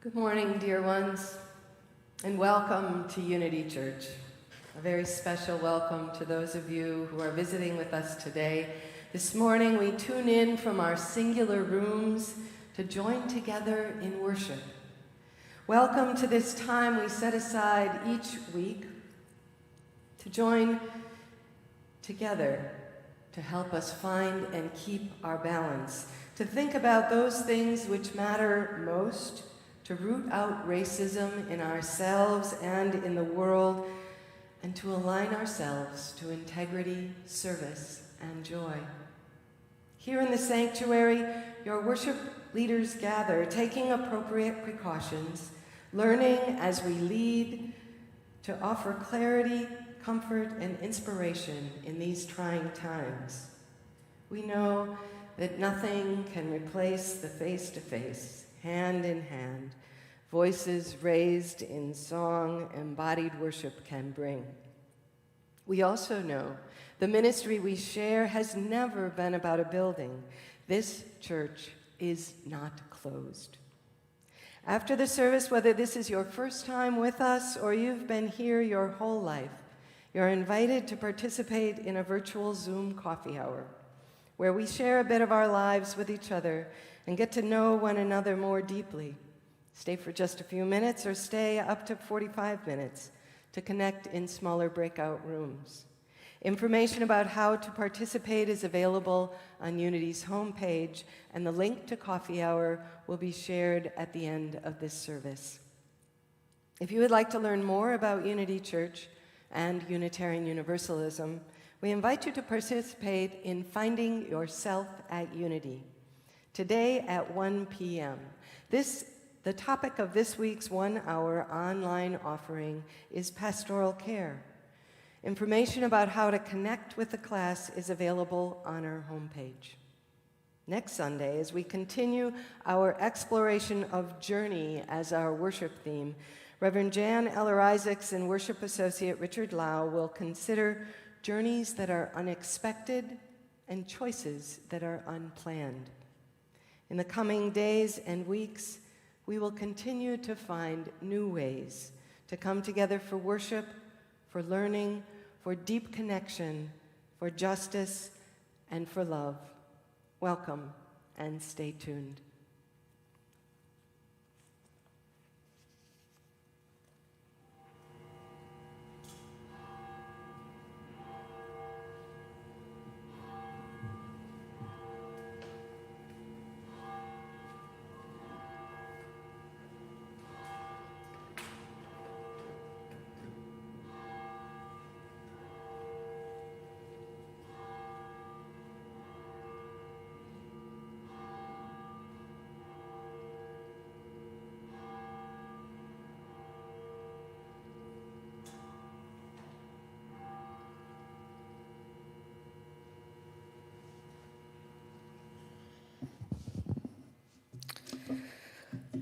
Good morning, dear ones, and welcome to Unity Church. A very special welcome to those of you who are visiting with us today. This morning we tune in from our singular rooms to join together in worship. Welcome to this time we set aside each week to join together to help us find and keep our balance, to think about those things which matter most, to root out racism in ourselves and in the world, and to align ourselves to integrity, service, and joy. Here in the sanctuary, your worship leaders gather, taking appropriate precautions, learning as we lead to offer clarity, comfort, and inspiration in these trying times. We know that nothing can replace the face-to-face, hand in hand, voices raised in song, embodied worship can bring. We also know the ministry we share has never been about a building. This church is not closed. After the service, whether this is your first time with us or you've been here your whole life, you're invited to participate in a virtual Zoom coffee hour where we share a bit of our lives with each other and get to know one another more deeply. Stay for just a few minutes or stay up to 45 minutes to connect in smaller breakout rooms. Information about how to participate is available on Unity's homepage, and the link to coffee hour will be shared at the end of this service. If you would like to learn more about Unity Church and Unitarian Universalism, we invite you to participate in Finding Yourself at Unity, today at 1 p.m. The topic of this week's 1-hour online offering is pastoral care. Information about how to connect with the class is available on our homepage. Next Sunday, as we continue our exploration of journey as our worship theme, Reverend Jan Eller-Isaacs and Worship Associate Richard Lau will consider journeys that are unexpected and choices that are unplanned. In the coming days and weeks, we will continue to find new ways to come together for worship, for learning, for deep connection, for justice, and for love. Welcome, and stay tuned.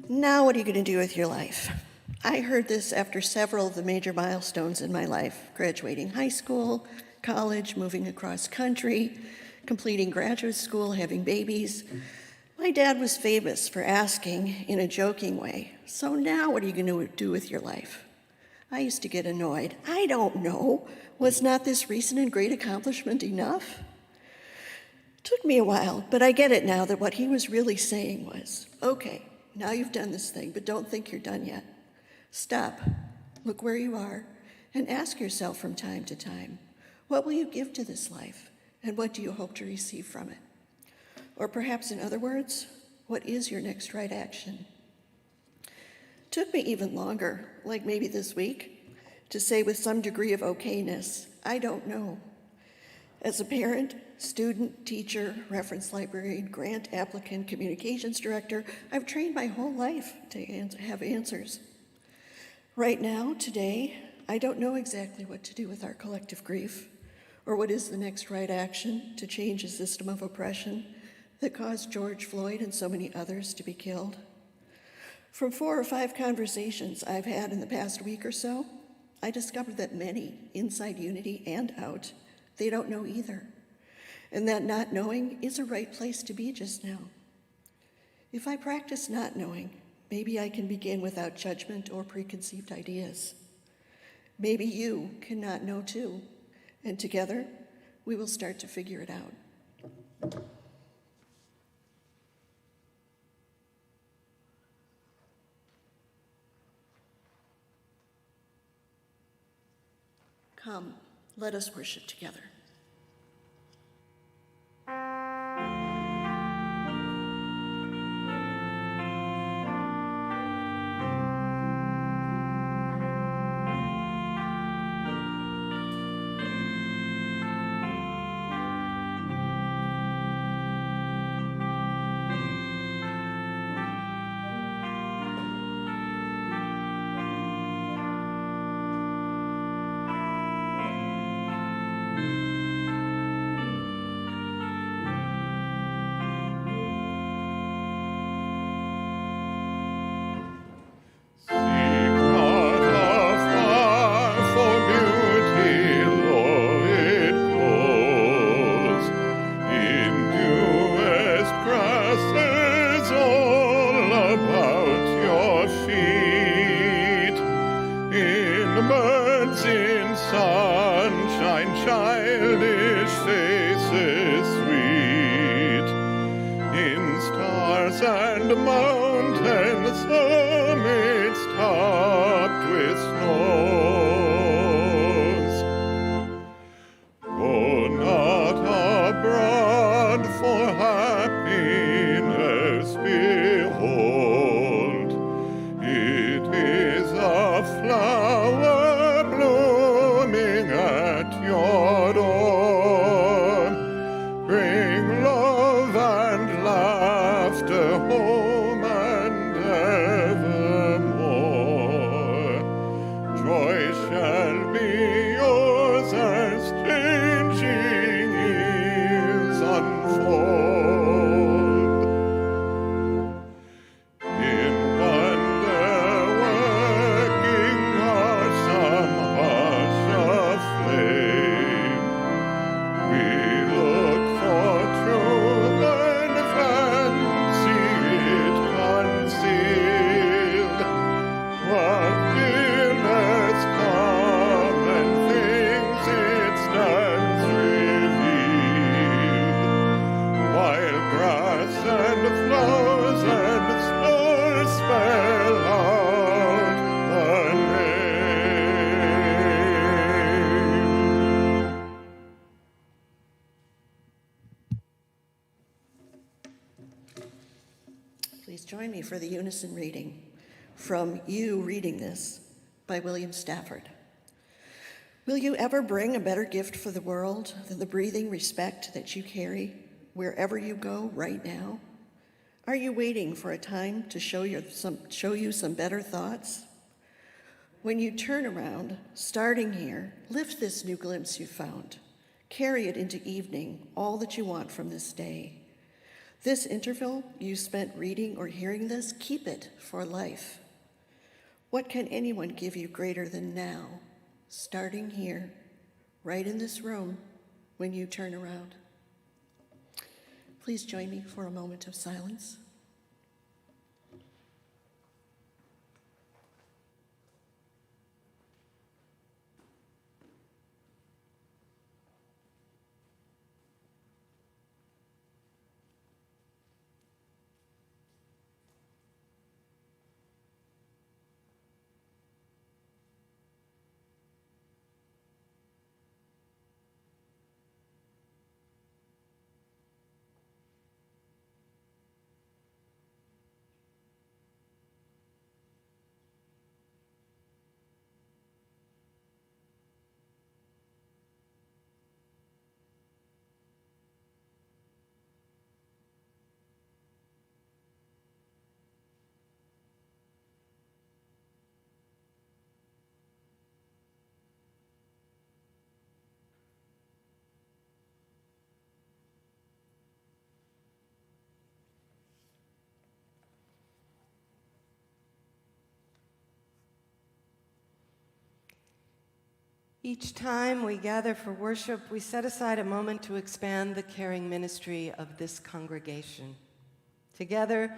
Now what are you going to do with your life? I heard this after several of the major milestones in my life: graduating high school, college, moving across country, completing graduate school, having babies. My dad was famous for asking in a joking way, "So now what are you going to do with your life?" I used to get annoyed. "I don't know. Was not this recent and great accomplishment enough?" Took me a while, but I get it now that what he was really saying was, "Okay, now you've done this thing, but don't think you're done yet. Stop, look where you are, and ask yourself from time to time, what will you give to this life, and what do you hope to receive from it? Or perhaps in other words, what is your next right action?" Took me even longer, like maybe this week, to say with some degree of okayness, "I don't know." As a parent, student, teacher, reference librarian, grant applicant, communications director, I've trained my whole life to have answers. Right now, today, I don't know exactly what to do with our collective grief, or what is the next right action to change a system of oppression that caused George Floyd and so many others to be killed. From 4 or 5 conversations I've had in the past week or so, I discovered that many, inside Unity and out, they don't know either. And that not knowing is a right place to be just now. If I practice not knowing, Maybe I can begin without judgment or preconceived ideas. Maybe you cannot know too, and together we will start to figure it out. Come, let us worship together. Please join me for the Unison reading from You Reading This by William Stafford. Will you ever bring a better gift for the world than the breathing respect that you carry wherever you go right now? Are you waiting for a time to show you some better thoughts? When you turn around, starting here, lift this new glimpse you found. Carry it into evening, all that you want from this day. This interval you spent reading or hearing this, keep it for life. What can anyone give you greater than now, starting here, right in this room, when you turn around? Please join me for a moment of silence. Each time we gather for worship, we set aside a moment to expand the caring ministry of this congregation. Together,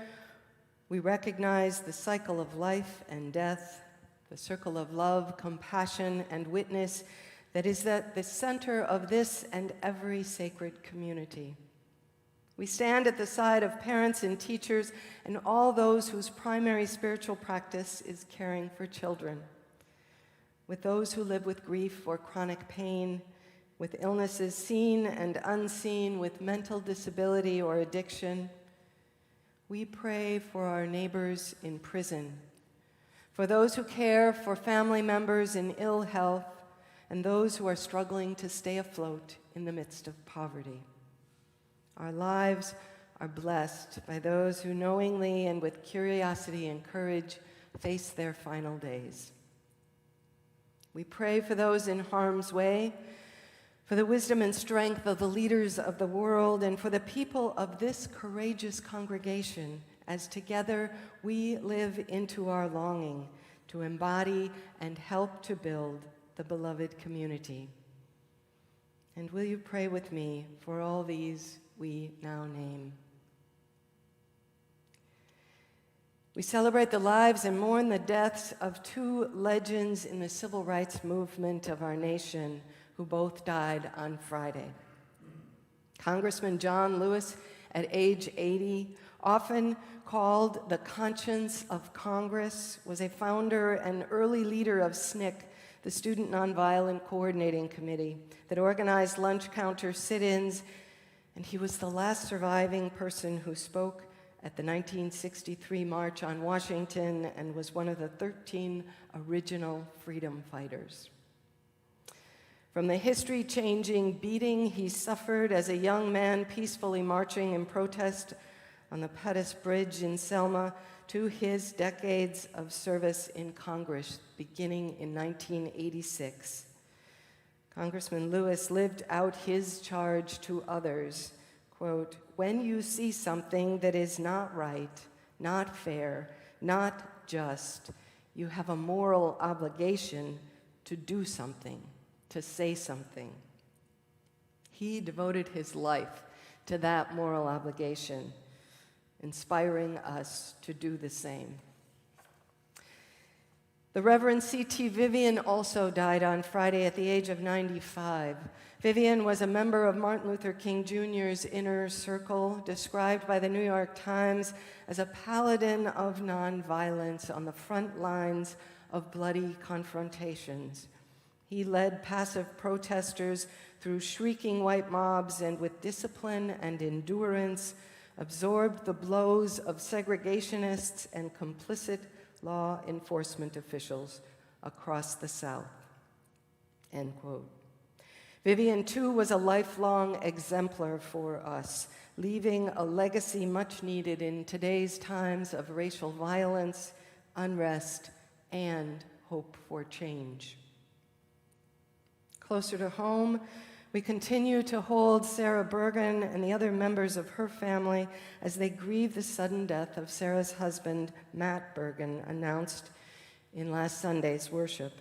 We recognize the cycle of life and death, the circle of love, compassion, and witness that is at the center of this and every sacred community. We stand at the side of parents and teachers and all those whose primary spiritual practice is caring for children, with those who live with grief or chronic pain, with illnesses seen and unseen, with mental disability or addiction. We pray for our neighbors in prison, for those who care for family members in ill health, and those who are struggling to stay afloat in the midst of poverty. Our lives are blessed by those who knowingly and with curiosity and courage face their final days. We pray for those in harm's way, for the wisdom and strength of the leaders of the world, and for the people of this courageous congregation, as together we live into our longing to embody and help to build the beloved community. And will you pray with me for all these we now name? We celebrate the lives and mourn the deaths of two legends in the civil rights movement of our nation who both died on Friday. Congressman John Lewis, at age 80, often called the conscience of Congress, was a founder and early leader of SNCC, the Student Nonviolent Coordinating Committee, that organized lunch counter sit-ins, and he was the last surviving person who spoke at the 1963 March on Washington and was one of the 13 original freedom fighters. From the history-changing beating he suffered as a young man peacefully marching in protest on the Pettus Bridge in Selma to his decades of service in Congress beginning in 1986, Congressman Lewis lived out his charge to others, quote, "When you see something that is not right, not fair, not just, you have a moral obligation to do something, to say something." He devoted his life to that moral obligation, inspiring us to do the same. The Reverend C.T. Vivian also died on Friday at the age of 95. Vivian was a member of Martin Luther King Jr.'s inner circle, described by the New York Times as a paladin of nonviolence on the front lines of bloody confrontations. He led passive protesters through shrieking white mobs and with discipline and endurance absorbed the blows of segregationists and complicit law enforcement officials across the South, end quote. Vivian, too, was a lifelong exemplar for us, leaving a legacy much needed in today's times of racial violence, unrest, and hope for change. Closer to home, we continue to hold Sarah Bergen and the other members of her family as they grieve the sudden death of Sarah's husband, Matt Bergen, announced in last Sunday's worship.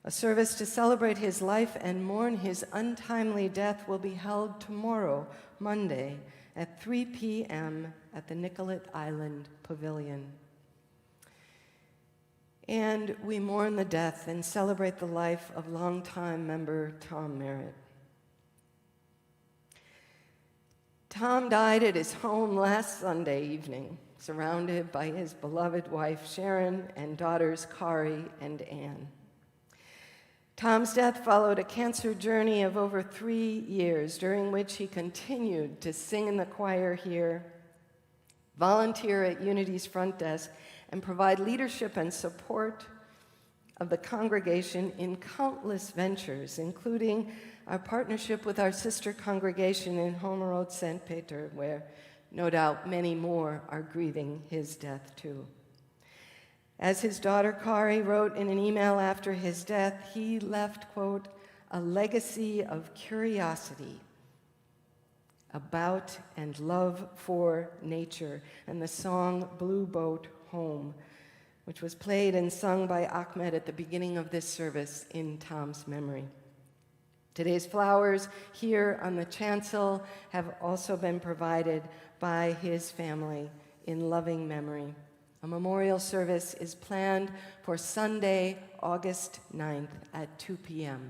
A service to celebrate his life and mourn his untimely death will be held tomorrow, Monday, at 3 p.m. at the Nicollet Island Pavilion. And we mourn the death and celebrate the life of longtime member Tom Merritt. Tom died at his home last Sunday evening, surrounded by his beloved wife Sharon and daughters Kari and Ann. Tom's death followed a cancer journey of over 3 years, during which he continued to sing in the choir here, volunteer at Unity's front desk, and provide leadership and support of the congregation in countless ventures, including our partnership with our sister congregation in Homerode St. Peter, where no doubt many more are grieving his death too. As his daughter Kari wrote in an email after his death, he left, quote, "a legacy of curiosity about and love for nature," and the song Blue Boat Home, which was played and sung by Ahmed at the beginning of this service in Tom's memory. Today's flowers here on the chancel have also been provided by his family in loving memory. A memorial service is planned for Sunday, August 9th at 2 p.m.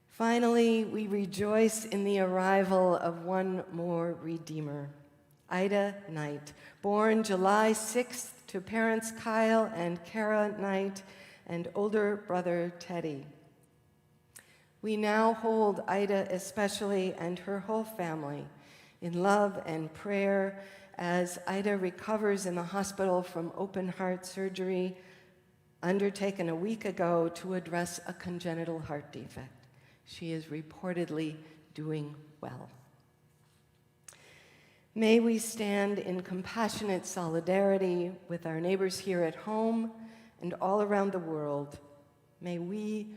Finally, we rejoice in the arrival of one more Redeemer, Ida Knight, born July 6th to parents Kyle and Kara Knight and older brother Teddy. We now hold Ida especially and her whole family in love and prayer as Ida recovers in the hospital from open heart surgery undertaken a week ago to address a congenital heart defect. She is reportedly doing well. May we stand in compassionate solidarity with our neighbors here at home and all around the world. May we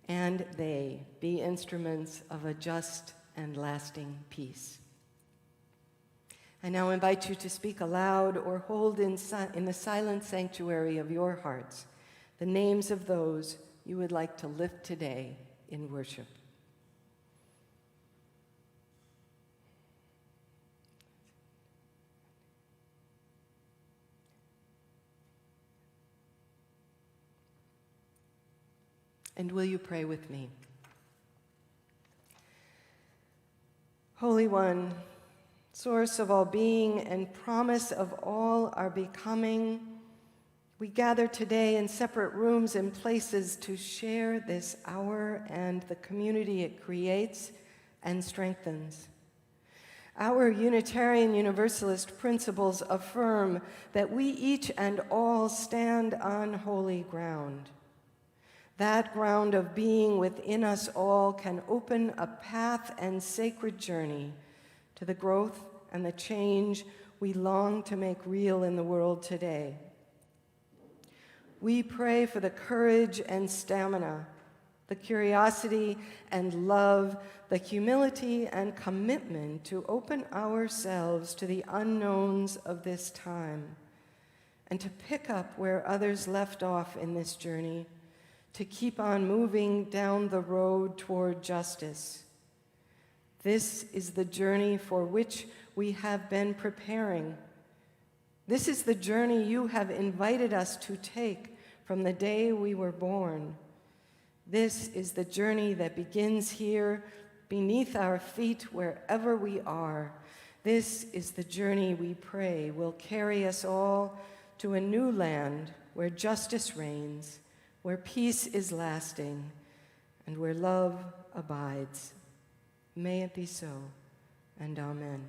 and they be instruments of a just and lasting peace. I now invite you to speak aloud or hold in the silent sanctuary of your hearts the names of those you would like to lift today in worship. And will you pray with me? Holy One, source of all being and promise of all our becoming, we gather today in separate rooms and places to share this hour and the community it creates and strengthens. Our Unitarian Universalist principles affirm that we each and all stand on holy ground. That ground of being within us all can open a path and sacred journey to the growth and the change we long to make real in the world today. We pray for the courage and stamina, the curiosity and love, the humility and commitment to open ourselves to the unknowns of this time and to pick up where others left off in this journey, to keep on moving down the road toward justice. This is the journey for which we have been preparing. This is the journey you have invited us to take from the day we were born. This is the journey that begins here, beneath our feet, wherever we are. This is the journey we pray will carry us all to a new land where justice reigns, where peace is lasting, and where love abides. May it be so, and amen.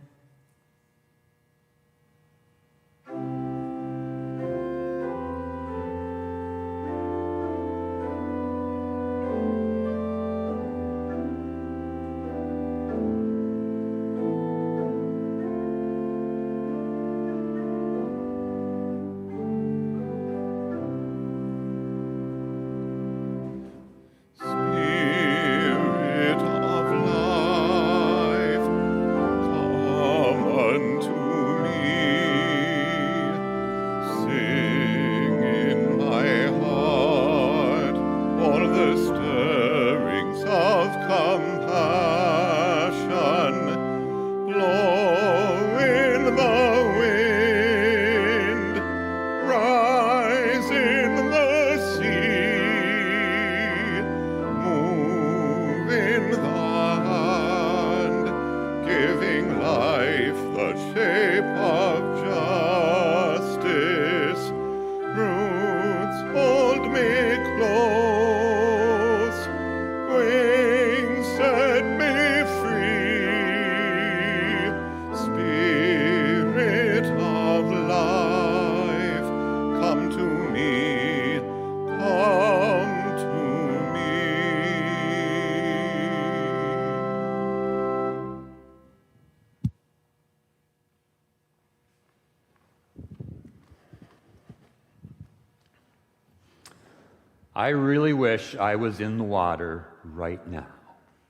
I really wish I was in the water right now,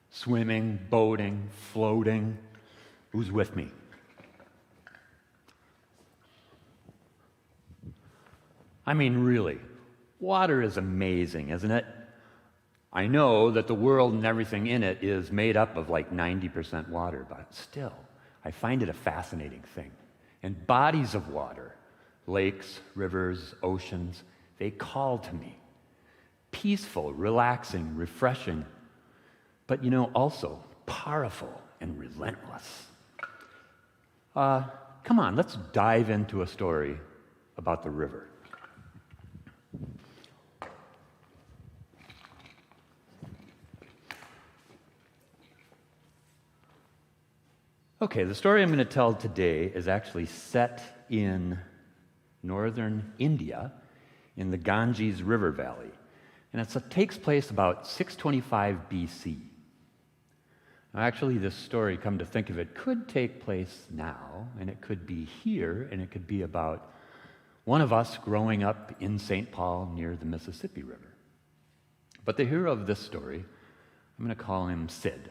swimming, boating, floating. Who's with me? I mean, really, water is amazing, isn't it? I know that the world and everything in it is made up of like 90% water, but still, I find it a fascinating thing. And bodies of water, lakes, rivers, oceans, they call to me. Peaceful, relaxing, refreshing, but also powerful and relentless. Come on, let's dive into a story about the river. Okay, the story I'm going to tell today is actually set in northern India in the Ganges River Valley. And it takes place about 625 BC. Now, actually, this story, come to think of it, could take place now, and it could be here, and it could be about one of us growing up in St. Paul near the Mississippi River. But the hero of this story, I'm going to call him Sid.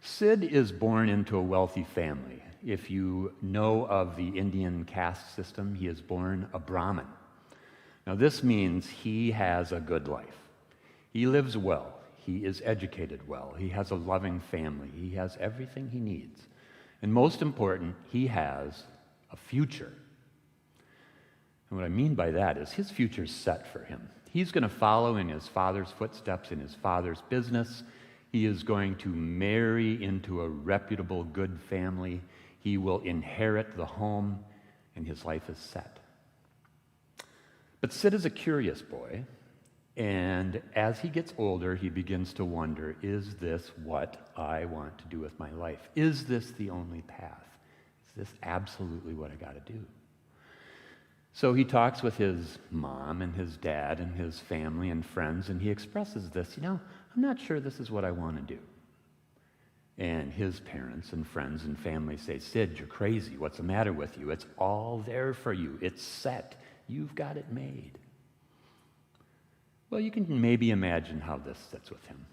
Sid is born into a wealthy family. If you know of the Indian caste system, he is born a Brahmin. Now, this means he has a good life. He lives well. He is educated well. He has a loving family. He has everything he needs. And most important, he has a future. And what I mean by that is his future's set for him. He's going to follow in his father's footsteps in his father's business. He is going to marry into a reputable, good family. He will inherit the home, and his life is set. But Sid is a curious boy, and as he gets older, he begins to wonder, is this what I want to do with my life? Is this the only path? Is this absolutely what I got to do? So he talks with his mom and his dad and his family and friends, and he expresses this, I'm not sure this is what I want to do. And his parents and friends and family say, Sid, you're crazy. What's the matter with you? It's all there for you. It's set. You've got it made. Well, you can maybe imagine how this sits with him.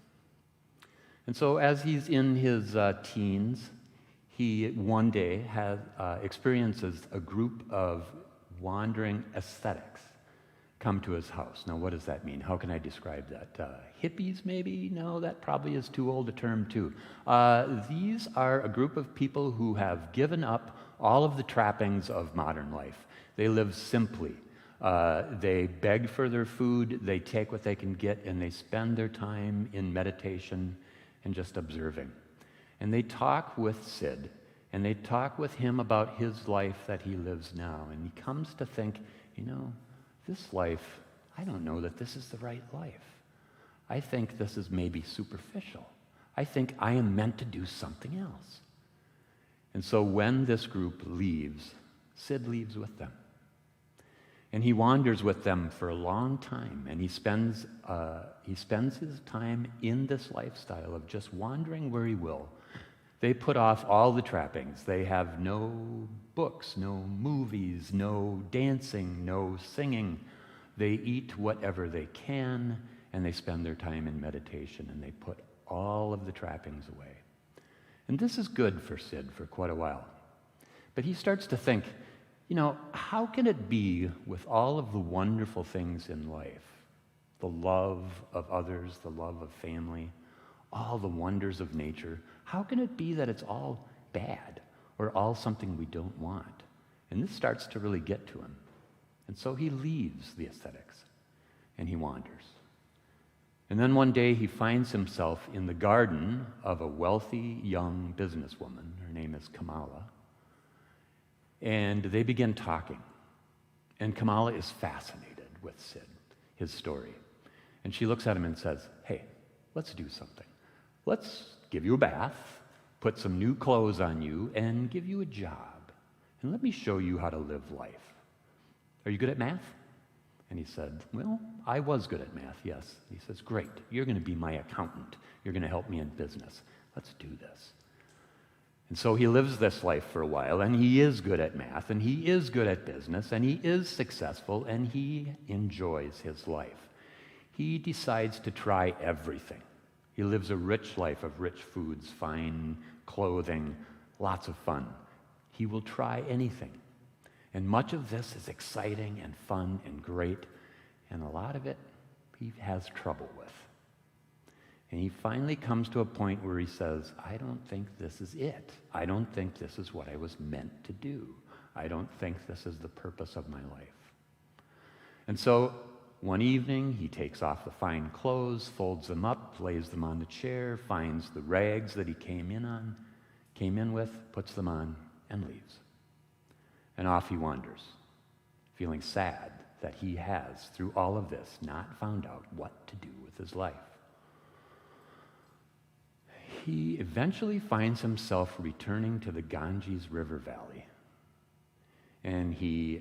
And so as he's in his teens, he one day experiences a group of wandering ascetics come to his house. Now, what does that mean? How can I describe that? Hippies, maybe? No, that probably is too old a term, too. These are a group of people who have given up all of the trappings of modern life. They live simply. They beg for their food, they take what they can get, and they spend their time in meditation and just observing. And they talk with Sid, and they talk with him about his life that he lives now. And he comes to think, this life, I don't know that this is the right life. I think this is maybe superficial. I think I am meant to do something else. And so when this group leaves, Sid leaves with them. And he wanders with them for a long time, and he spends his time in this lifestyle of just wandering where he will. They put off all the trappings. They have no books, no movies, no dancing, no singing. They eat whatever they can, and they spend their time in meditation, and they put all of the trappings away. And this is good for Sid for quite a while. But he starts to think, how can it be with all of the wonderful things in life, the love of others, the love of family, all the wonders of nature, how can it be that it's all bad or all something we don't want? And this starts to really get to him. And so he leaves the ascetics and he wanders. And then one day he finds himself in the garden of a wealthy young businesswoman. Her name is Kamala. And they begin talking. And Kamala is fascinated with Sid, his story. And she looks at him and says, hey, let's do something. Let's give you a bath, put some new clothes on you, and give you a job. And let me show you how to live life. Are you good at math? And he said, well, I was good at math, yes. He says, great, you're going to be my accountant. You're going to help me in business. Let's do this. And so he lives this life for a while, and he is good at math, and he is good at business, and he is successful, and he enjoys his life. He decides to try everything. He lives a rich life of rich foods, fine clothing, lots of fun. He will try anything. And much of this is exciting and fun and great, and a lot of it he has trouble with. And he finally comes to a point where he says, I don't think this is it. I don't think this is what I was meant to do. I don't think this is the purpose of my life. And so one evening, he takes off the fine clothes, folds them up, lays them on the chair, finds the rags that he came in with, puts them on, and leaves. And off he wanders, feeling sad that he has, through all of this, not found out what to do with his life. He eventually finds himself returning to the Ganges River Valley, and he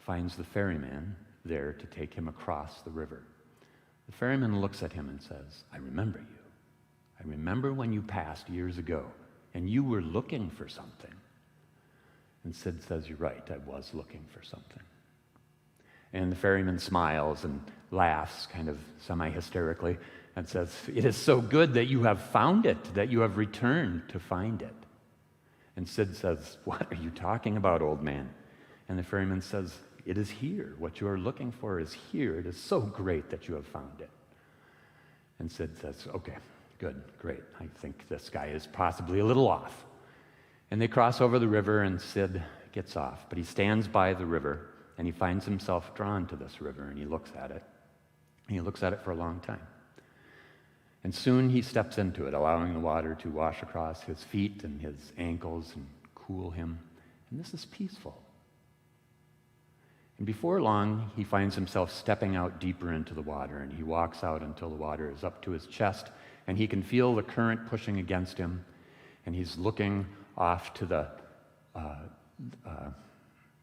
finds the ferryman there to take him across the river. The ferryman looks at him and says, I remember you. I remember when you passed years ago, and you were looking for something. And Sid says, you're right, I was looking for something. And the ferryman smiles and laughs, kind of semi-hysterically, and says, it is so good that you have found it, that you have returned to find it. And Sid says, what are you talking about, old man? And the ferryman says, it is here. What you are looking for is here. It is so great that you have found it. And Sid says, okay, good, great. I think this guy is possibly a little off. And they cross over the river, and Sid gets off. But he stands by the river, and he finds himself drawn to this river, and he looks at it. And he looks at it for a long time. And soon he steps into it, allowing the water to wash across his feet and his ankles and cool him. And this is peaceful. And before long, he finds himself stepping out deeper into the water, and he walks out until the water is up to his chest, and he can feel the current pushing against him, and he's looking off to the,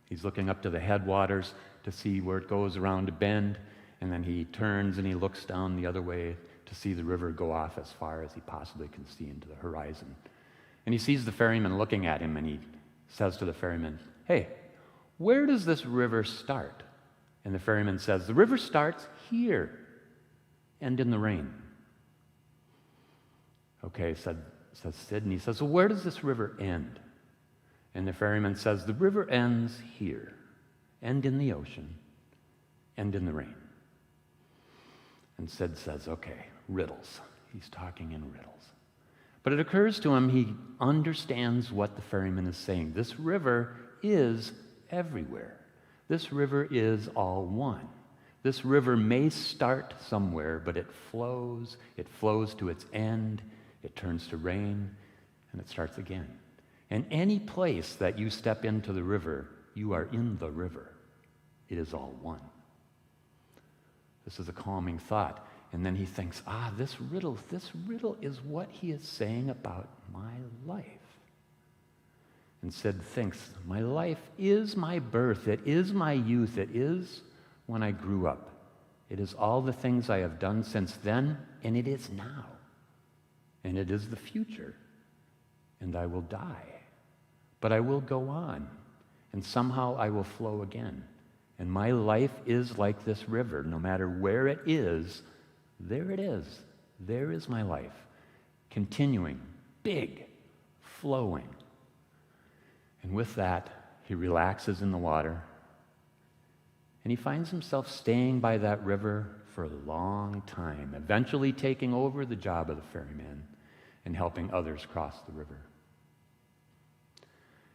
he's looking up to the headwaters to see where it goes around a bend, and then he turns and he looks down the other way to see the river go off as far as he possibly can see into the horizon. And he sees the ferryman looking at him, and he says to the ferryman, hey, where does this river start? And the ferryman says, the river starts here and in the rain. Okay, says Sid, and he says, well, where does this river end? And the ferryman says, the river ends here and in the ocean and in the rain. And Sid says, okay, riddles. He's talking in riddles. But it occurs to him he understands what the ferryman is saying. This river is everywhere. This river is all one. This river may start somewhere, but it flows to its end, it turns to rain, and it starts again. And any place that you step into the river, you are in the river. It is all one. This is a calming thought. And then he thinks, this riddle is what he is saying about my life. And Sid thinks, my life is my birth, it is my youth, it is when I grew up. It is all the things I have done since then, and it is now. And it is the future. And I will die. But I will go on, and somehow I will flow again. And my life is like this river. No matter where it is, there it is. There is my life. Continuing, big, flowing. And with that, he relaxes in the water, and he finds himself staying by that river for a long time, eventually taking over the job of the ferryman and helping others cross the river.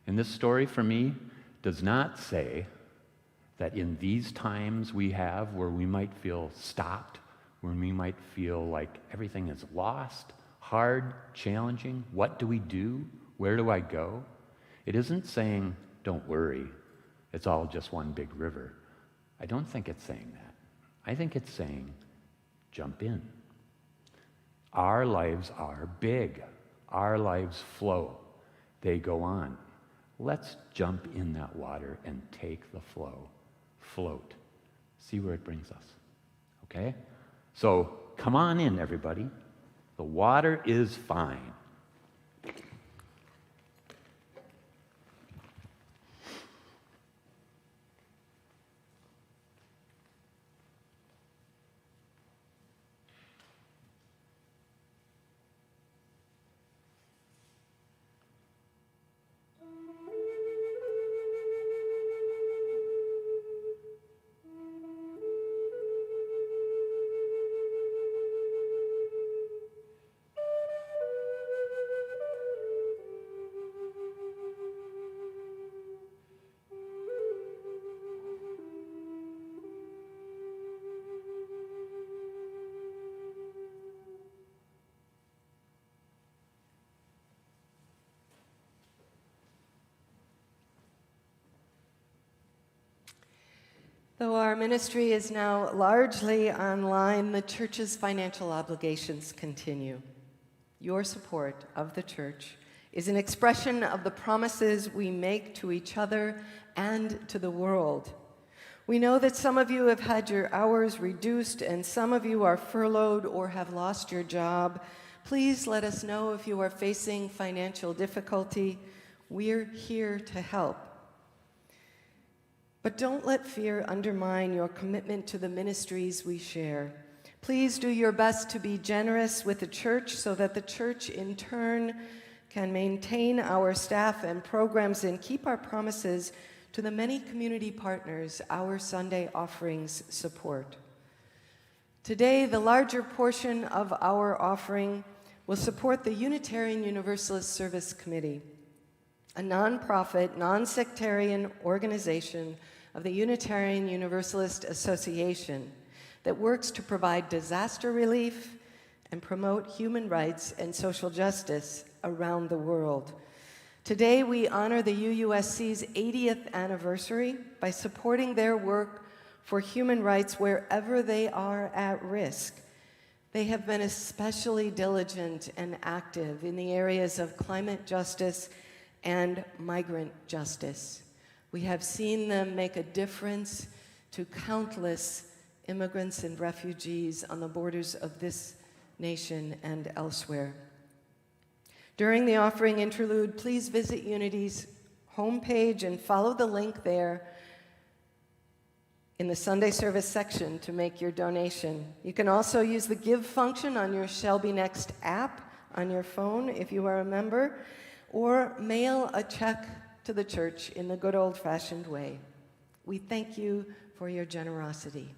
And this story for me does not say that in these times we have where we might feel stopped, where we might feel like everything is lost, hard, challenging, what do we do? Where do I go? It isn't saying, don't worry, it's all just one big river. I don't think it's saying that. I think it's saying, jump in. Our lives are big. Our lives flow. They go on. Let's jump in that water and take the flow. Float. See where it brings us. Okay? So come on in, everybody. The water is fine. Though our ministry is now largely online, the church's financial obligations continue. Your support of the church is an expression of the promises we make to each other and to the world. We know that some of you have had your hours reduced and some of you are furloughed or have lost your job. Please let us know if you are facing financial difficulty. We're here to help. But don't let fear undermine your commitment to the ministries we share. Please do your best to be generous with the church so that the church in turn can maintain our staff and programs and keep our promises to the many community partners our Sunday offerings support. Today, the larger portion of our offering will support the Unitarian Universalist Service Committee, a nonprofit, non-sectarian organization of the Unitarian Universalist Association that works to provide disaster relief and promote human rights and social justice around the world. Today, we honor the UUSC's 80th anniversary by supporting their work for human rights wherever they are at risk. They have been especially diligent and active in the areas of climate justice and migrant justice. We have seen them make a difference to countless immigrants and refugees on the borders of this nation and elsewhere. During the offering interlude, please visit Unity's homepage and follow the link there in the Sunday service section to make your donation. You can also use the Give function on your Shelby Next app on your phone if you are a member, or mail a check to the church in the good old-fashioned way. We thank you for your generosity.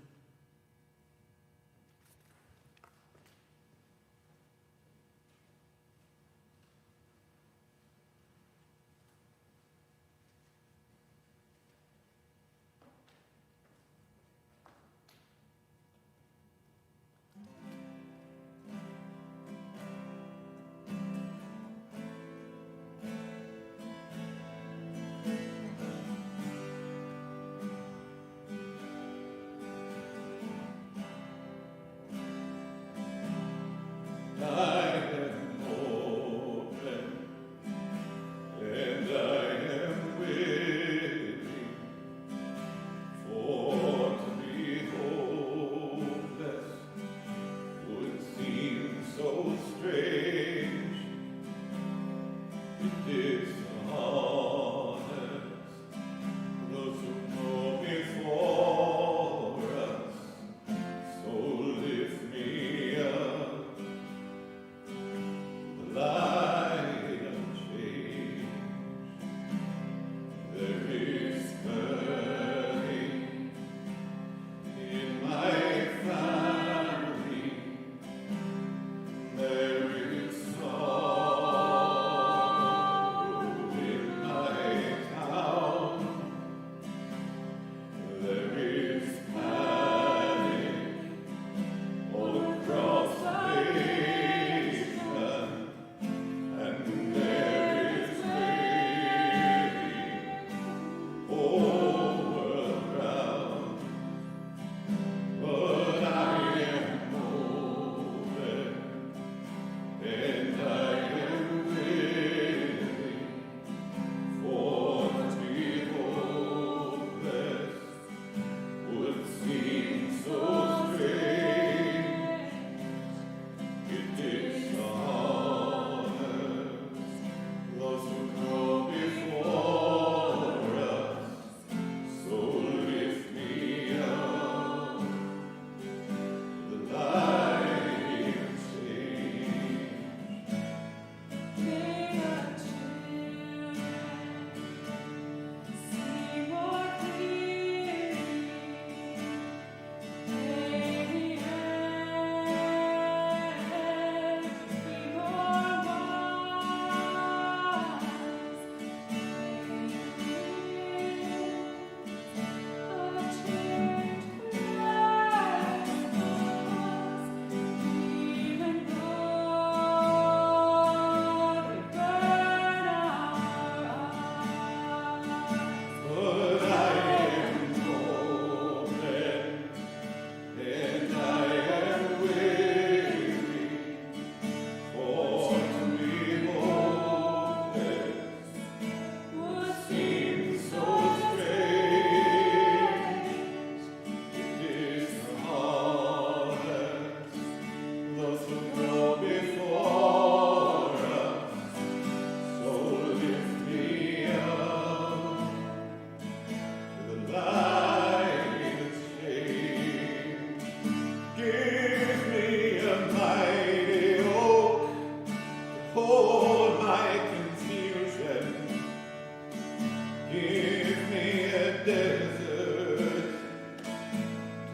desert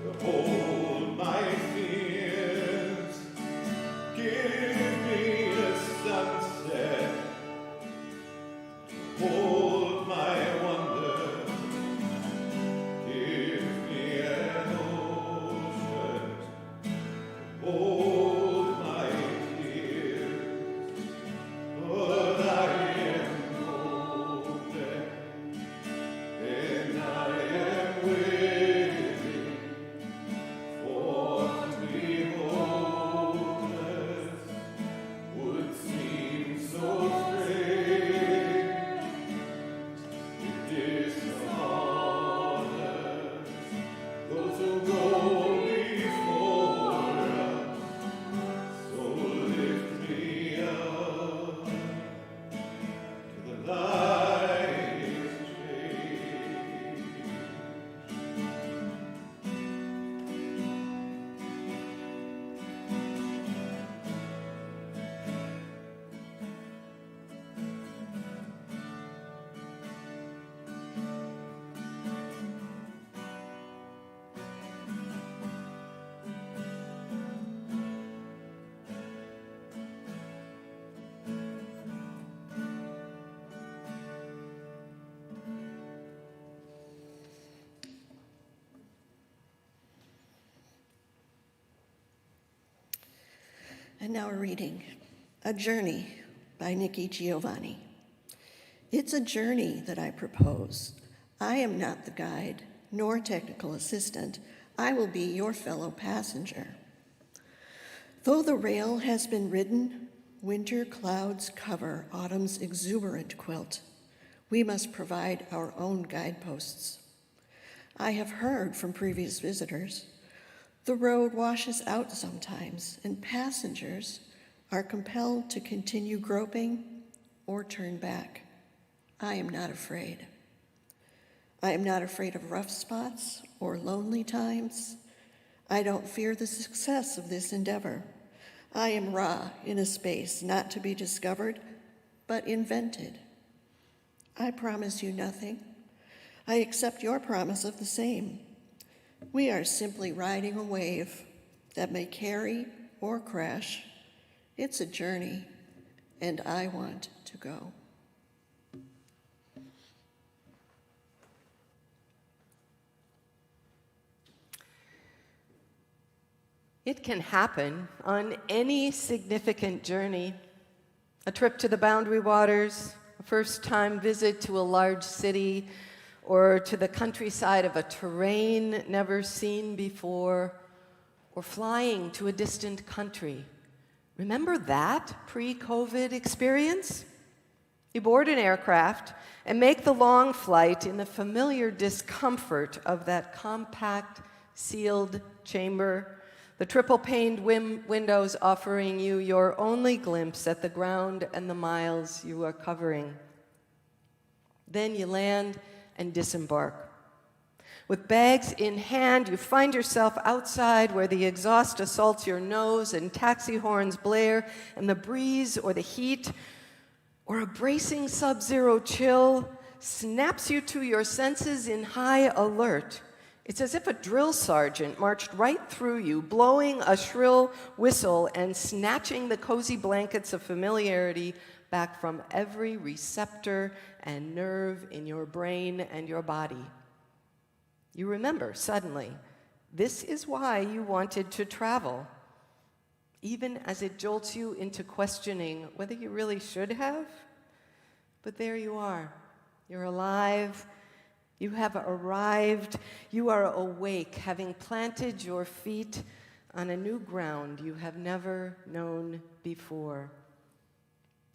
to hold my fears. Give me a sunset to hold my wonder. Give me an ocean to hold my tears. But I am open and I am waiting for to be wholeness would seem so strange. It dishonors those who go before us. So lift me up to the light's shade. And now we're reading A Journey by Nikki Giovanni. It's a journey that I propose. I am not the guide, nor technical assistant. I will be your fellow passenger. Though the rail has been ridden, winter clouds cover autumn's exuberant quilt. We must provide our own guideposts. I have heard from previous visitors, the road washes out sometimes, and passengers are compelled to continue groping or turn back. I am not afraid. I am not afraid of rough spots or lonely times. I don't fear the success of this endeavor. I am raw in a space not to be discovered, but invented. I promise you nothing. I accept your promise of the same. We are simply riding a wave that may carry or crash. It's a journey, and I want to go. It can happen on any significant journey. A trip to the Boundary Waters, a first-time visit to a large city, or to the countryside of a terrain never seen before, or flying to a distant country. Remember that pre-COVID experience? You board an aircraft and make the long flight in the familiar discomfort of that compact, sealed chamber, the triple-paned windows offering you your only glimpse at the ground and the miles you are covering. Then you land and disembark. With bags in hand, you find yourself outside where the exhaust assaults your nose and taxi horns blare, and the breeze or the heat or a bracing sub-zero chill snaps you to your senses in high alert. It's as if a drill sergeant marched right through you, blowing a shrill whistle and snatching the cozy blankets of familiarity back from every receptor and nerve in your brain and your body. You remember suddenly, this is why you wanted to travel, even as it jolts you into questioning whether you really should have. But there you are. You're alive. You have arrived. You are awake, having planted your feet on a new ground you have never known before.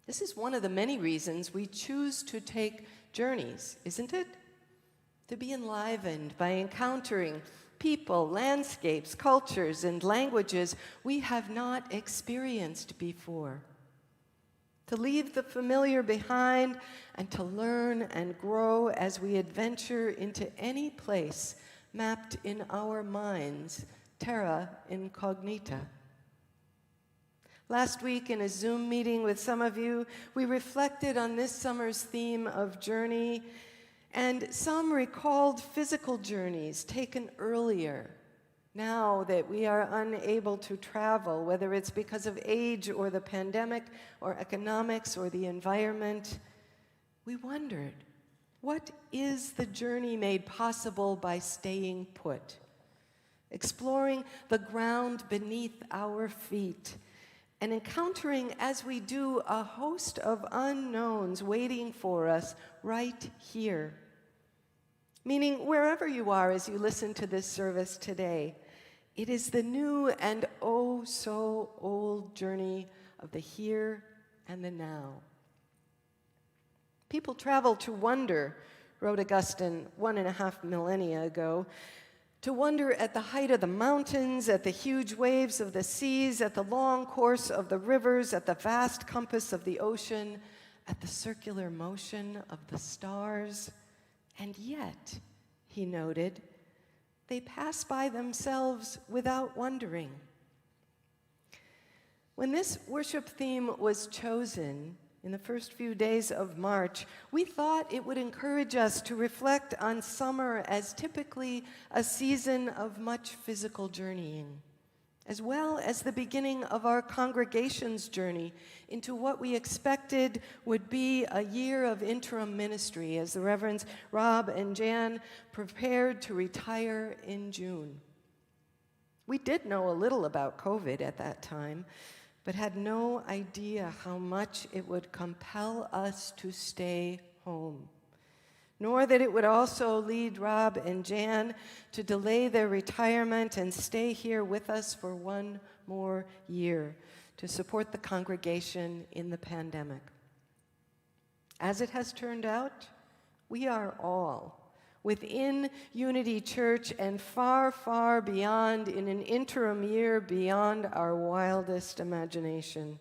This is one of the many reasons we choose to take journeys, isn't it? To be enlivened by encountering people, landscapes, cultures, and languages we have not experienced before. To leave the familiar behind and to learn and grow as we adventure into any place mapped in our minds, terra incognita. Last week in a Zoom meeting with some of you, we reflected on this summer's theme of journey And some recalled physical journeys taken earlier. Now that we are unable to travel, whether it's because of age or the pandemic or economics or the environment, we wondered, what is the journey made possible by staying put? Exploring the ground beneath our feet and encountering, as we do, a host of unknowns waiting for us right here. Meaning, wherever you are as you listen to this service today, it is the new and oh so old journey of the here and the now. People travel to wonder, wrote Augustine 1.5 millennia ago, to wonder at the height of the mountains, at the huge waves of the seas, at the long course of the rivers, at the vast compass of the ocean, at the circular motion of the stars. And yet, he noted, they pass by themselves without wondering. When this worship theme was chosen in the first few days of March, we thought it would encourage us to reflect on summer as typically a season of much physical journeying, as well as the beginning of our congregation's journey into what we expected would be a year of interim ministry as the Reverends Rob and Jan prepared to retire in June. We did know a little about COVID at that time, but had no idea how much it would compel us to stay home, nor that it would also lead Rob and Jan to delay their retirement and stay here with us for one more year to support the congregation in the pandemic. As it has turned out, we are all within Unity Church and far, far beyond, in an interim year beyond our wildest imagination.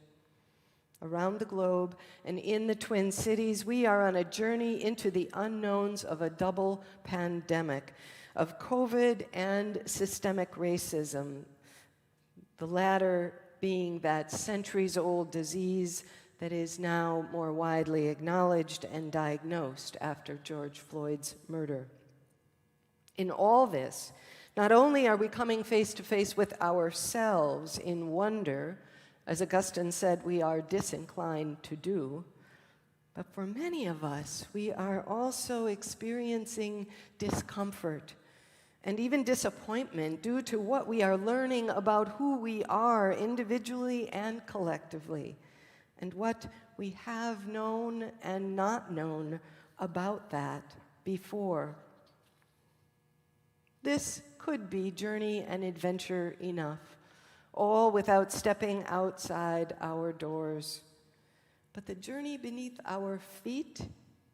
Around the globe and in the Twin Cities, we are on a journey into the unknowns of a double pandemic, of COVID and systemic racism, the latter being that centuries-old disease that is now more widely acknowledged and diagnosed after George Floyd's murder. In all this, not only are we coming face to face with ourselves in wonder, as Augustine said we are disinclined to do, but for many of us, we are also experiencing discomfort and even disappointment due to what we are learning about who we are individually and collectively, and what we have known and not known about that before. This could be journey and adventure enough, all without stepping outside our doors. But the journey beneath our feet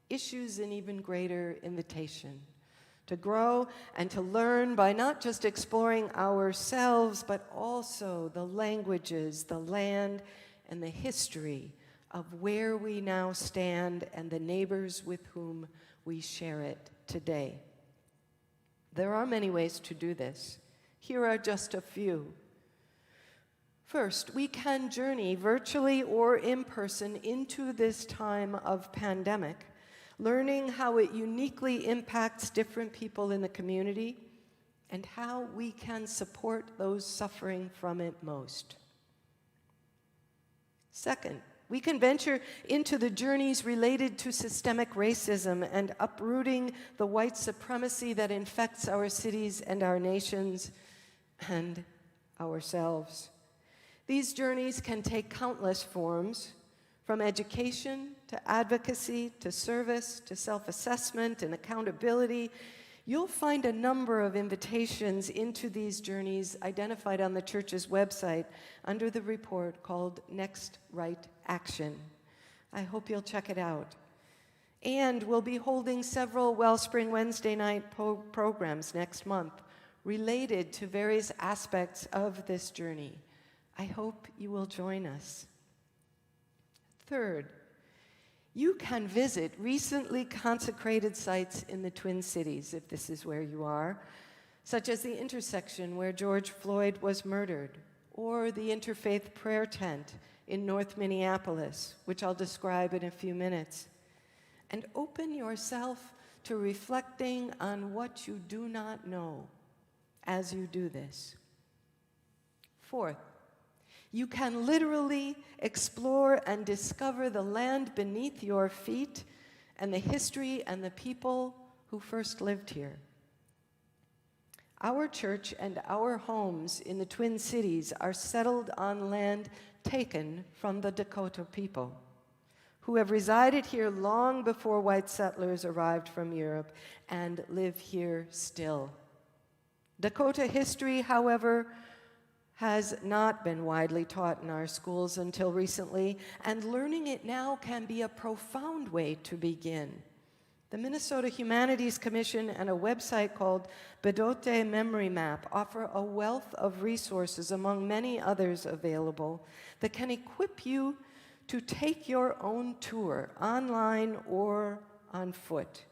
issues an even greater invitation to grow and to learn by not just exploring ourselves, but also the languages, the land, and the history of where we now stand and the neighbors with whom we share it today. There are many ways to do this. Here are just a few. First, we can journey virtually or in person into this time of pandemic, learning how it uniquely impacts different people in the community and how we can support those suffering from it most. Second, we can venture into the journeys related to systemic racism and uprooting the white supremacy that infects our cities and our nations and ourselves. These journeys can take countless forms, from education to advocacy to service to self-assessment and accountability. You'll find a number of invitations into these journeys identified on the church's website under the report called Next Right Action. I hope you'll check it out. And we'll be holding several Wellspring Wednesday night programs next month related to various aspects of this journey. I hope you will join us. Third, you can visit recently consecrated sites in the Twin Cities, if this is where you are, such as the intersection where George Floyd was murdered, or the Interfaith Prayer Tent in North Minneapolis, which I'll describe in a few minutes. And open yourself to reflecting on what you do not know as you do this. Fourth, you can literally explore and discover the land beneath your feet and the history and the people who first lived here. Our church and our homes in the Twin Cities are settled on land taken from the Dakota people, who have resided here long before white settlers arrived from Europe and live here still. Dakota history, however, has not been widely taught in our schools until recently, and learning it now can be a profound way to begin. The Minnesota Humanities Commission and a website called Bedote Memory Map offer a wealth of resources, among many others available, that can equip you to take your own tour, online or on foot,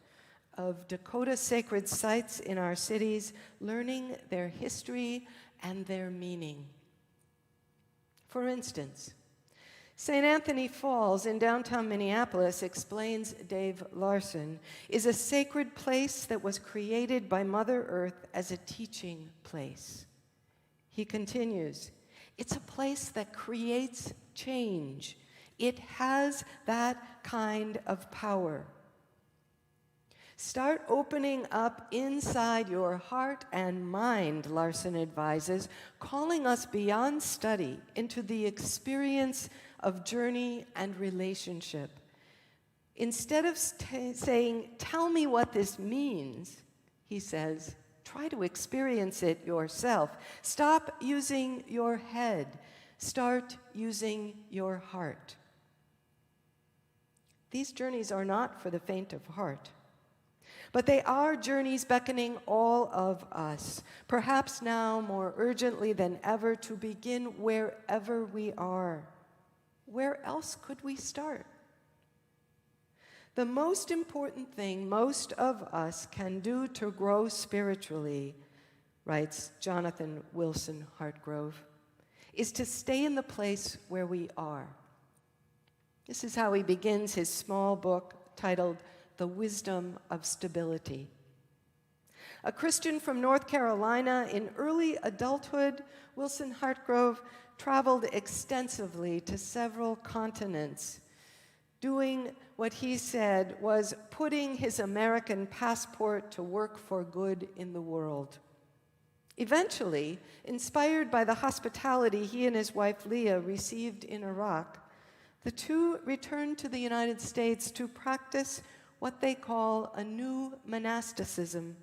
of Dakota sacred sites in our cities, learning their history and their meaning. For instance, St. Anthony Falls in downtown Minneapolis, explains Dave Larson, is a sacred place that was created by Mother Earth as a teaching place. He continues, it's a place that creates change. It has that kind of power. Start opening up inside your heart and mind, Larson advises, calling us beyond study into the experience of journey and relationship. Instead of saying, tell me what this means, he says, try to experience it yourself. Stop using your head. Start using your heart. These journeys are not for the faint of heart. But they are journeys beckoning all of us, perhaps now more urgently than ever, to begin wherever we are. Where else could we start? The most important thing most of us can do to grow spiritually, writes Jonathan Wilson Hartgrove, is to stay in the place where we are. This is how he begins his small book titled The Wisdom of Stability. A Christian from North Carolina, in early adulthood, Wilson Hartgrove traveled extensively to several continents, doing what he said was putting his American passport to work for good in the world. Eventually, inspired by the hospitality he and his wife Leah received in Iraq, the two returned to the United States to practice what they call a new monasticism,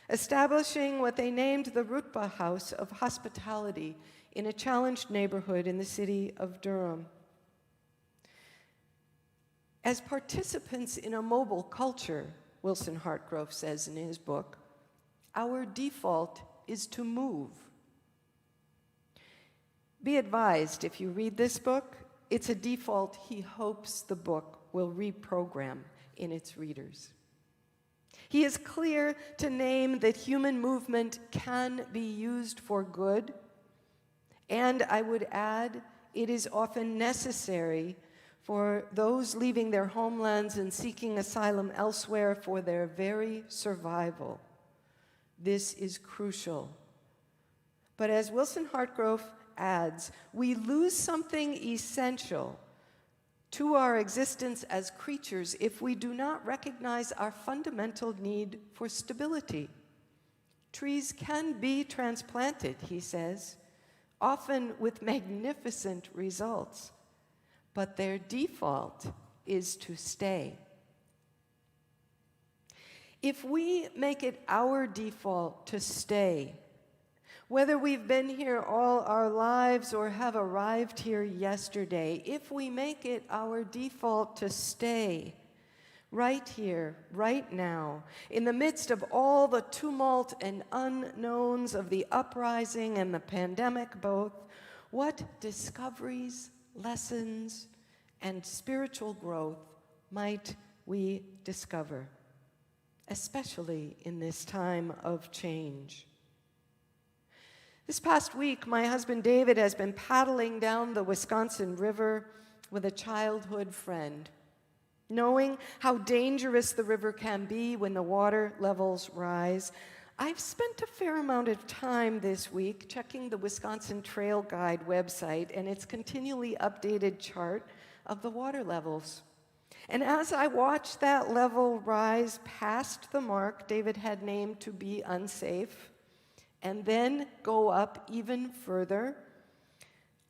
establishing what they named the Rutbah House of Hospitality in a challenged neighborhood in the city of Durham. As participants in a mobile culture, Wilson Hartgrove says in his book, our default is to move. Be advised, if you read this book, it's a default he hopes the book will reprogram in its readers. He is clear to name that human movement can be used for good, and I would add, it is often necessary for those leaving their homelands and seeking asylum elsewhere for their very survival. This is crucial. But as Wilson Hartgrove adds, we lose something essential to our existence as creatures if we do not recognize our fundamental need for stability. Trees can be transplanted, he says, often with magnificent results, but their default is to stay. If we make it our default to stay, whether we've been here all our lives or have arrived here yesterday, if we make it our default to stay right here, right now, in the midst of all the tumult and unknowns of the uprising and the pandemic both, what discoveries, lessons, and spiritual growth might we discover, especially in this time of change? This past week, my husband David has been paddling down the Wisconsin River with a childhood friend. Knowing how dangerous the river can be when the water levels rise, I've spent a fair amount of time this week checking the Wisconsin Trail Guide website and its continually updated chart of the water levels. And as I watched that level rise past the mark David had named to be unsafe, and then go up even further,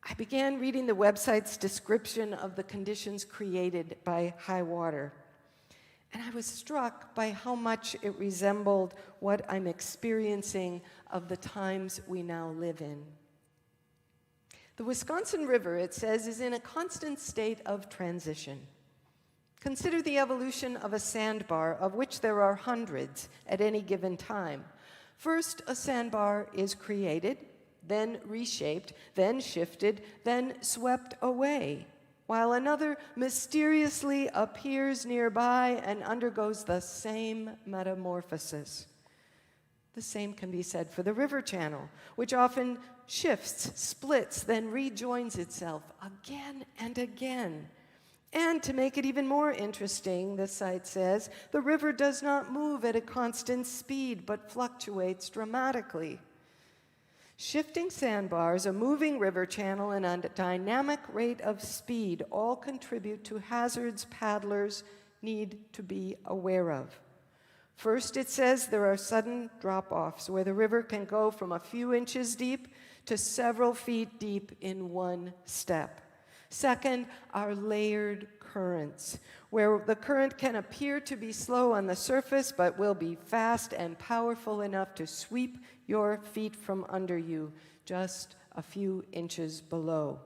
I began reading the website's description of the conditions created by high water. And I was struck by how much it resembled what I'm experiencing of the times we now live in. The Wisconsin River, it says, is in a constant state of transition. Consider the evolution of a sandbar, of which there are hundreds at any given time. First, a sandbar is created, then reshaped, then shifted, then swept away, while another mysteriously appears nearby and undergoes the same metamorphosis. The same can be said for the river channel, which often shifts, splits, then rejoins itself again and again. And to make it even more interesting, the site says, the river does not move at a constant speed, but fluctuates dramatically. Shifting sandbars, a moving river channel, and a dynamic rate of speed all contribute to hazards paddlers need to be aware of. First, it says there are sudden drop-offs where the river can go from a few inches deep to several feet deep in one step. Second are layered currents, where the current can appear to be slow on the surface, but will be fast and powerful enough to sweep your feet from under you just a few inches below.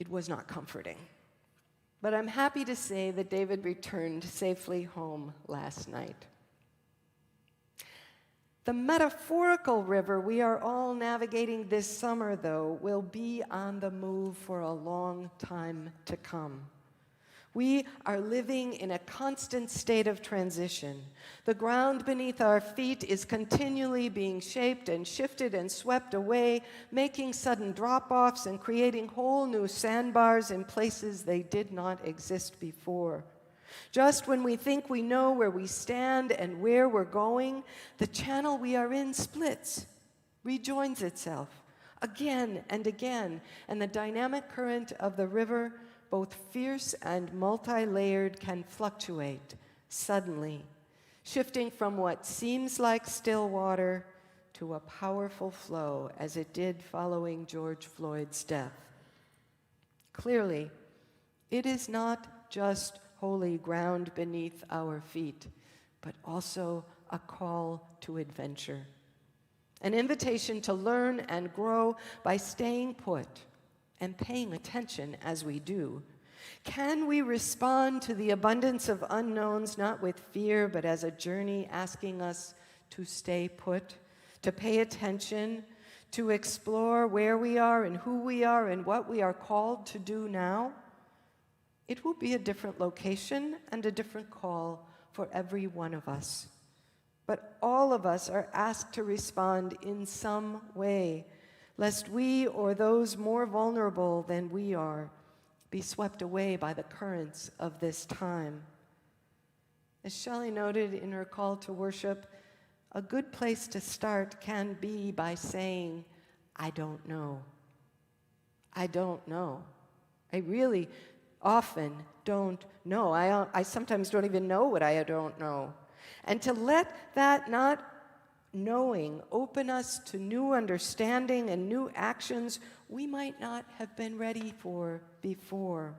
It was not comforting, but I'm happy to say that David returned safely home last night. The metaphorical river we are all navigating this summer, though, will be on the move for a long time to come. We are living in a constant state of transition. The ground beneath our feet is continually being shaped and shifted and swept away, making sudden drop-offs and creating whole new sandbars in places they did not exist before. Just when we think we know where we stand and where we're going, the channel we are in splits, rejoins itself again and again, and the dynamic current of the river, both fierce and multi-layered, can fluctuate suddenly, shifting from what seems like still water to a powerful flow, as it did following George Floyd's death. Clearly, it is not just holy ground beneath our feet, but also a call to adventure. An invitation to learn and grow by staying put and paying attention as we do. Can we respond to the abundance of unknowns not with fear, but as a journey asking us to stay put, to pay attention, to explore where we are and who we are and what we are called to do now? It will be a different location and a different call for every one of us. But all of us are asked to respond in some way, lest we or those more vulnerable than we are be swept away by the currents of this time. As Shelley noted in her call to worship, a good place to start can be by saying, I don't know. I don't know. I really often don't know. I sometimes don't even know what I don't know. And to let that not knowing open us to new understanding and new actions we might not have been ready for before.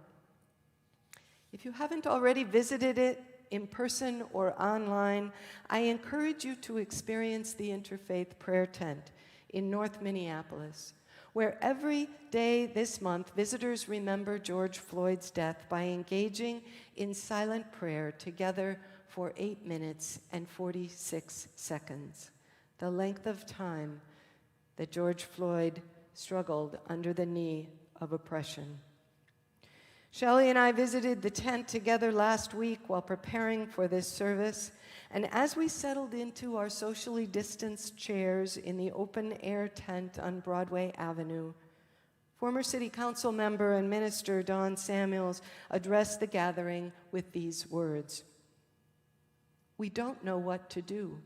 If you haven't already visited it in person or online, I encourage you to experience the Interfaith Prayer Tent in North Minneapolis, where every day this month, visitors remember George Floyd's death by engaging in silent prayer together for 8 minutes and 46 seconds, the length of time that George Floyd struggled under the knee of oppression. Shelley and I visited the tent together last week while preparing for this service, and as we settled into our socially distanced chairs in the open-air tent on Broadway Avenue, Former City Council member and minister Don Samuels addressed the gathering with these words: "We don't know what to do.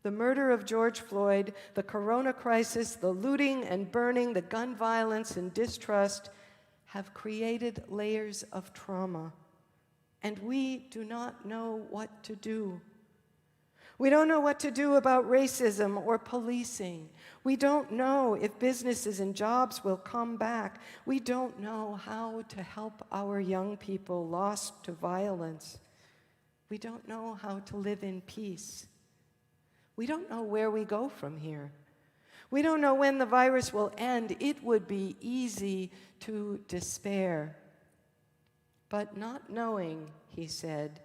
The murder of George Floyd, the corona crisis, the looting and burning, the gun violence and distrust have created layers of trauma, and we do not know what to do. We don't know what to do about racism or policing. We don't know if businesses and jobs will come back. We don't know how to help our young people lost to violence. We don't know how to live in peace. We don't know where we go from here. We don't know when the virus will end. It would be easy to despair. But not knowing," he said,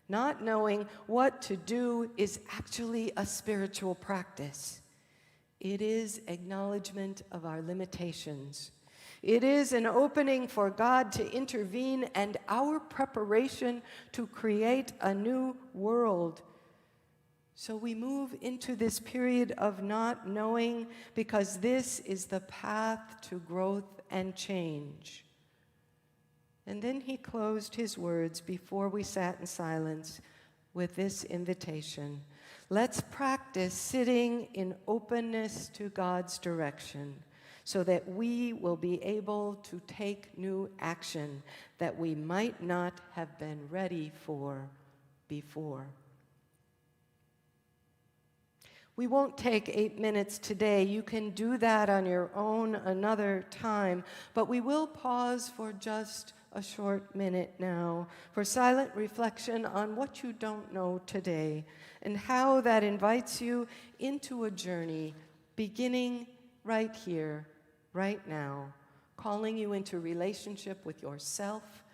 "not knowing what to do is actually a spiritual practice. It is acknowledgement of our limitations. It is an opening for God to intervene and our preparation to create a new world. So we move into this period of not knowing because this is the path to growth and change." And then he closed his words before we sat in silence with this invitation: let's practice sitting in openness to God's direction so that we will be able to take new action that we might not have been ready for before. We won't take 8 minutes today. You can do that on your own another time, but we will pause for just a short minute now for silent reflection on what you don't know today and how that invites you into a journey beginning right here, right now, calling you into relationship with yourself,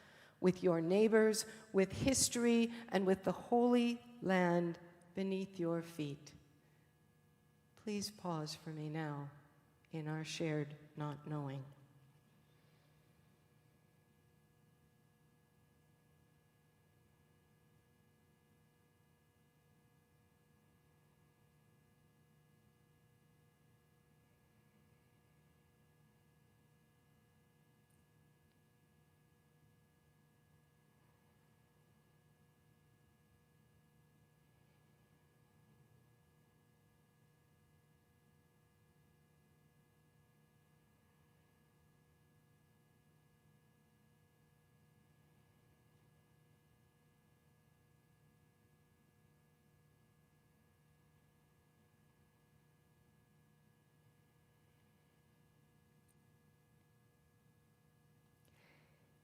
with your neighbors, with history, and with the holy land beneath your feet. Please pause for me now in our shared not knowing.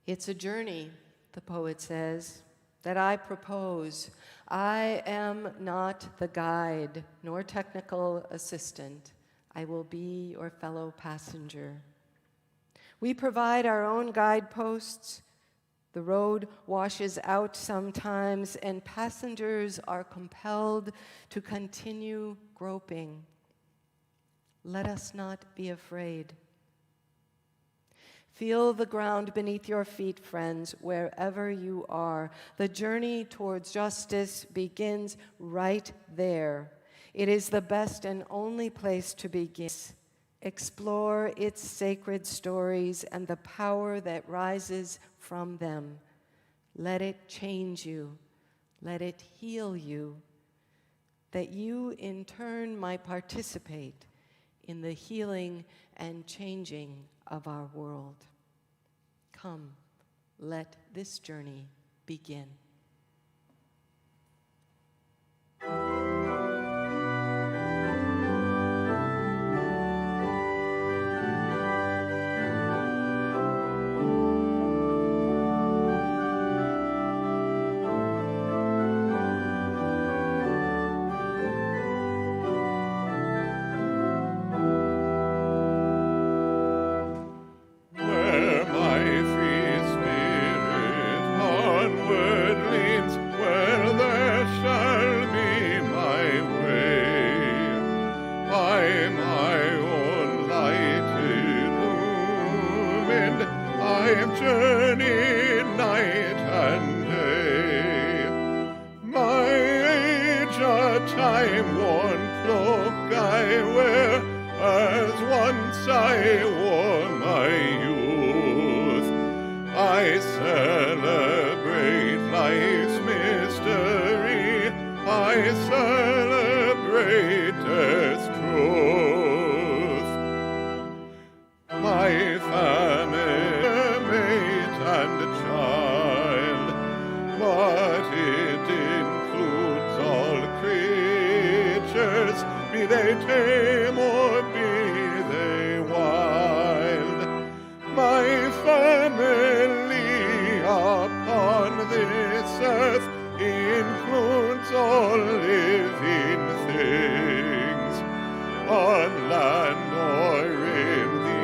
It's a journey, the poet says, that I propose. I am not the guide nor technical assistant. I will be your fellow passenger. We provide our own guideposts. The road washes out sometimes, and passengers are compelled to continue groping. Let us not be afraid. Feel the ground beneath your feet, friends, wherever you are. The journey towards justice begins right there. It is the best and only place to begin. Explore its sacred stories and the power that rises from them. Let it change you. Let it heal you. That you, in turn, might participate in the healing and changing of our world. Come, let this journey begin. Where my free spirit onward leans, where there shall be my way, by my own light illumined, I've journeyed night and day. My age a time-worn cloak I wear, as once I wore my youth. I celebrate life's mystery, I celebrate death's truth. My family, mate and a child, but it includes all creatures, be they tame or be they wild. My family upon this earth includes all living things, on land or in the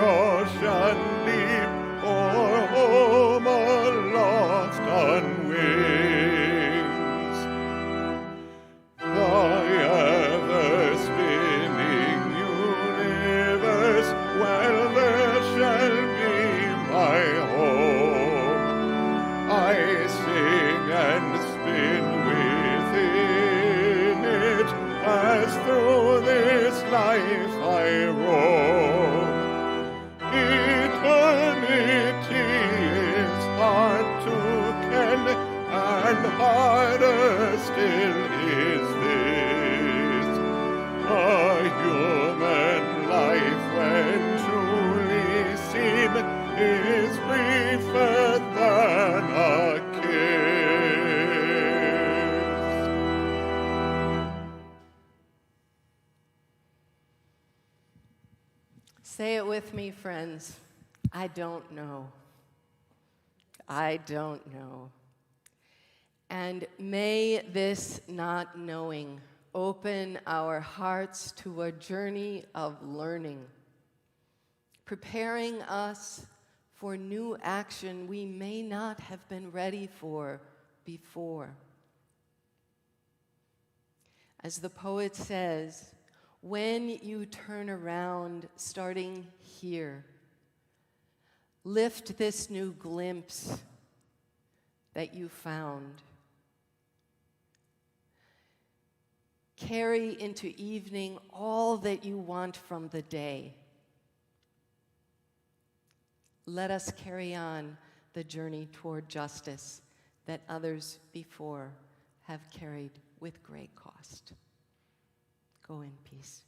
ocean deep, or home aloft on wings. The ever-spinning universe, well, there shall be my home. I sing and spin within it, as through this life I roam. Eternity is hard to ken, and harder still is this. A human life, when truly seen, is briefer than a kiss. Say it with me, friends. I don't know. I don't know. And may this not knowing open our hearts to a journey of learning, preparing us for new action we may not have been ready for before. As the poet says, when you turn around, starting here, lift this new glimpse that you found. Carry into evening all that you want from the day. Let us carry on the journey toward justice that others before have carried with great cost. Go in peace.